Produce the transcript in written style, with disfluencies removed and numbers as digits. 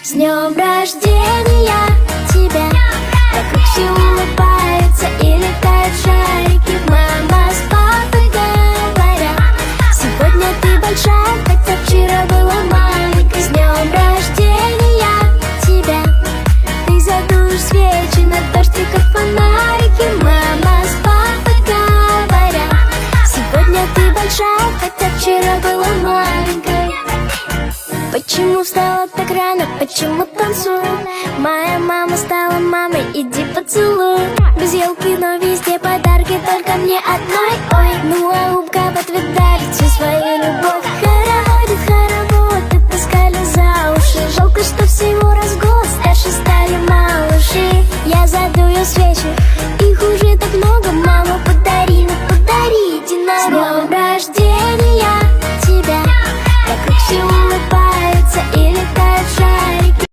С днем рождения тебя! Вокруг все улыбаются и летают шарики. Мама с папой говорят: сегодня ты большая, хотя вчера была маленькой. С днем рождения тебя! Ты задуешь свечи на торте, как фонарики. Мама с папой говорят: сегодня ты большая, хотя вчера была маленькой. Почему встала так рано, почему танцую? Моя мама стала мамой, иди поцелуй. Без елки, но везде подарки, только мне одной. Ой, ну а губка в ответ дарит всю свою любовь.